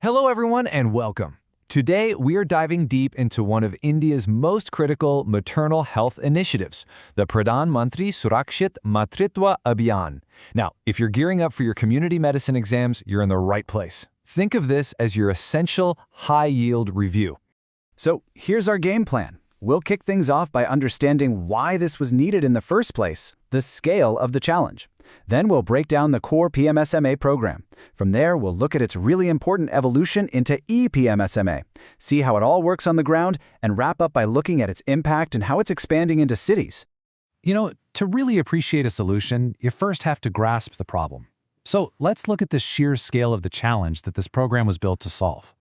Hello everyone and welcome. Today we are diving deep into one of India's most critical maternal health initiatives, the Pradhan Mantri Surakshit Matritva Abhiyan. Now, if you're gearing up for your community medicine exams, you're in the right place. Think of this as your essential high-yield review. So here's our game plan. We'll kick things off by understanding why this was needed in the first place, the scale of the challenge. Then we'll break down the core PMSMA program. From there, we'll look at its really important evolution into ePMSMA, see how it all works on the ground, and wrap up by looking at its impact and how it's expanding into cities. To really appreciate a solution, you first have to grasp the problem. So let's look at the sheer scale of the challenge that this program was built to solve.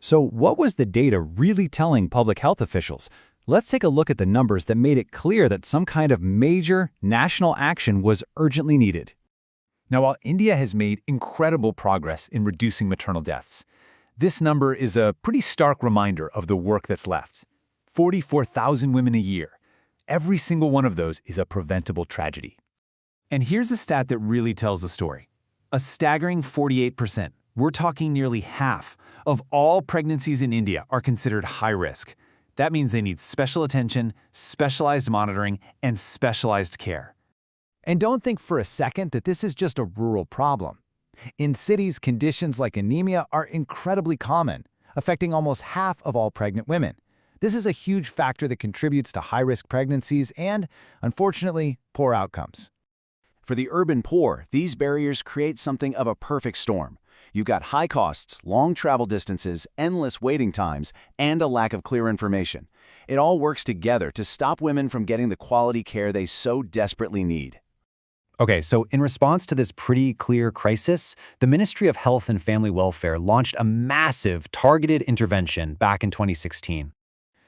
So what was the data really telling public health officials? Let's take a look at the numbers that made it clear that some kind of major national action was urgently needed. Now, while India has made incredible progress in reducing maternal deaths, this number is a pretty stark reminder of the work that's left. 44,000 women a year. Every single one of those is a preventable tragedy. And here's a stat that really tells the story. A staggering 48%, we're talking nearly half, of all pregnancies in India are considered high risk. That means they need special attention, specialized monitoring, and specialized care. And don't think for a second that this is just a rural problem. In cities, conditions like anemia are incredibly common, affecting almost half of all pregnant women. This is a huge factor that contributes to high-risk pregnancies and, unfortunately, poor outcomes. For the urban poor, these barriers create something of a perfect storm. You've got high costs, long travel distances, endless waiting times, and a lack of clear information. It all works together to stop women from getting the quality care they so desperately need. Okay, so in response to this pretty clear crisis, the Ministry of Health and Family Welfare launched a massive targeted intervention back in 2016.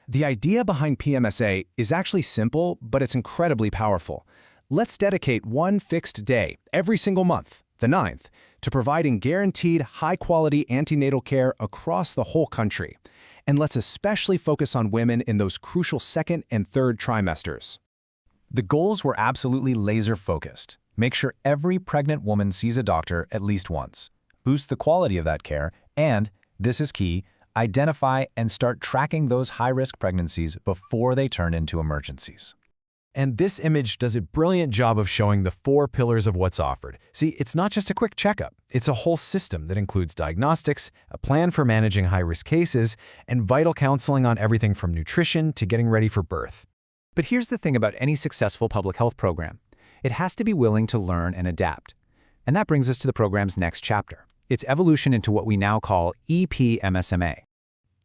The idea behind PMSA is actually simple, but it's incredibly powerful. Let's dedicate one fixed day every single month, the 9th, to providing guaranteed high-quality antenatal care across the whole country. And let's especially focus on women in those crucial second and third trimesters. The goals were absolutely laser-focused. Make sure every pregnant woman sees a doctor at least once. Boost the quality of that care, and, this is key, identify and start tracking those high-risk pregnancies before they turn into emergencies. And this image does a brilliant job of showing the 4 pillars of what's offered. See, it's not just a quick checkup. It's a whole system that includes diagnostics, a plan for managing high-risk cases, and vital counseling on everything from nutrition to getting ready for birth. But here's the thing about any successful public health program. It has to be willing to learn and adapt. And that brings us to the program's next chapter, its evolution into what we now call ePMSMA.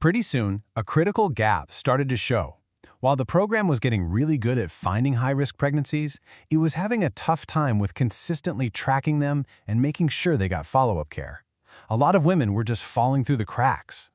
Pretty soon, a critical gap started to show. While the program was getting really good at finding high-risk pregnancies, it was having a tough time with consistently tracking them and making sure they got follow-up care. A lot of women were just falling through the cracks.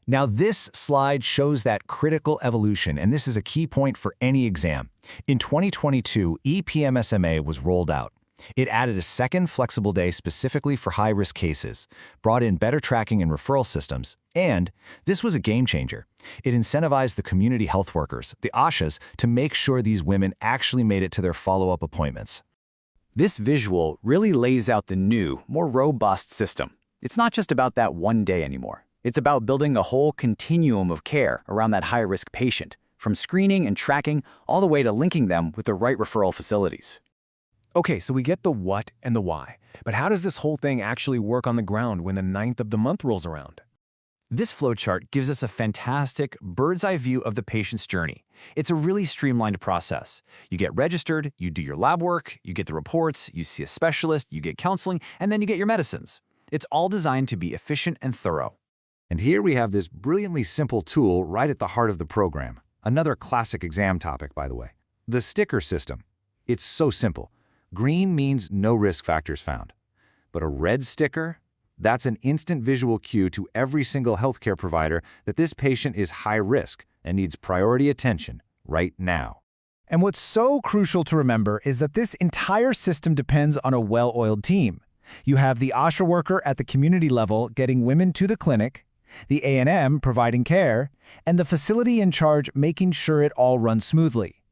Now this slide shows that critical evolution, and this is a key point for any exam. In 2022, ePMSMA was rolled out. It added a second flexible day specifically for high-risk cases, brought in better tracking and referral systems, and this was a game changer. It incentivized the community health workers, the ASHAs, to make sure these women actually made it to their follow-up appointments. This visual really lays out the new, more robust system. It's not just about that one day anymore. It's about building a whole continuum of care around that high-risk patient, from screening and tracking all the way to linking them with the right referral facilities. Okay, so we get the what and the why, but how does this whole thing actually work on the ground when the 9th of the month rolls around? This flowchart gives us a fantastic bird's-eye view of the patient's journey. It's a really streamlined process. You get registered, you do your lab work, you get the reports, you see a specialist, you get counseling, and then you get your medicines. It's all designed to be efficient and thorough. And here we have this brilliantly simple tool right at the heart of the program. Another classic exam topic, by the way. The sticker system. It's so simple. Green means no risk factors found. But a red sticker? That's an instant visual cue to every single healthcare provider that this patient is high risk and needs priority attention right now. And what's so crucial to remember is that this entire system depends on a well-oiled team. You have the ASHA worker at the community level getting women to the clinic, the A&M providing care, and the facility in charge making sure it all runs smoothly.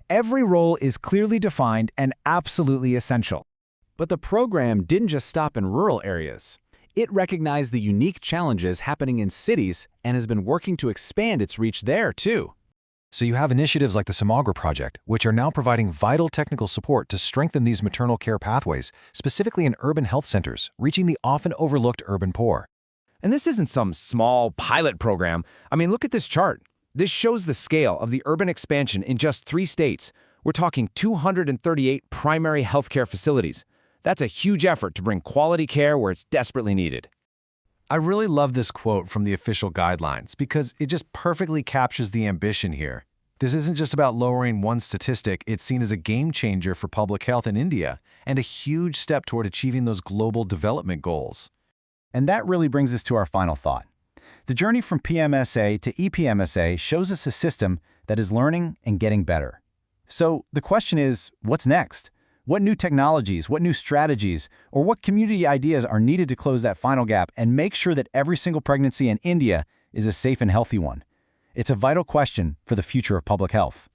Every role is clearly defined and absolutely essential. But the program didn't just stop in rural areas. It recognized the unique challenges happening in cities and has been working to expand its reach there, too. So you have initiatives like the Samagra Project, which are now providing vital technical support to strengthen these maternal care pathways, specifically in urban health centers, reaching the often overlooked urban poor. And this isn't some small pilot program. I mean, look at this chart. This shows the scale of the urban expansion in just 3 states. We're talking 238 primary healthcare facilities. That's a huge effort to bring quality care where it's desperately needed. I really love this quote from the official guidelines because it just perfectly captures the ambition here. This isn't just about lowering one statistic, it's seen as a game changer for public health in India and a huge step toward achieving those global development goals. And that really brings us to our final thought. The journey from PMSA to EPMSA shows us a system that is learning and getting better. So the question is, what's next? What new technologies, what new strategies, or what community ideas are needed to close that final gap and make sure that every single pregnancy in India is a safe and healthy one? It's a vital question for the future of public health.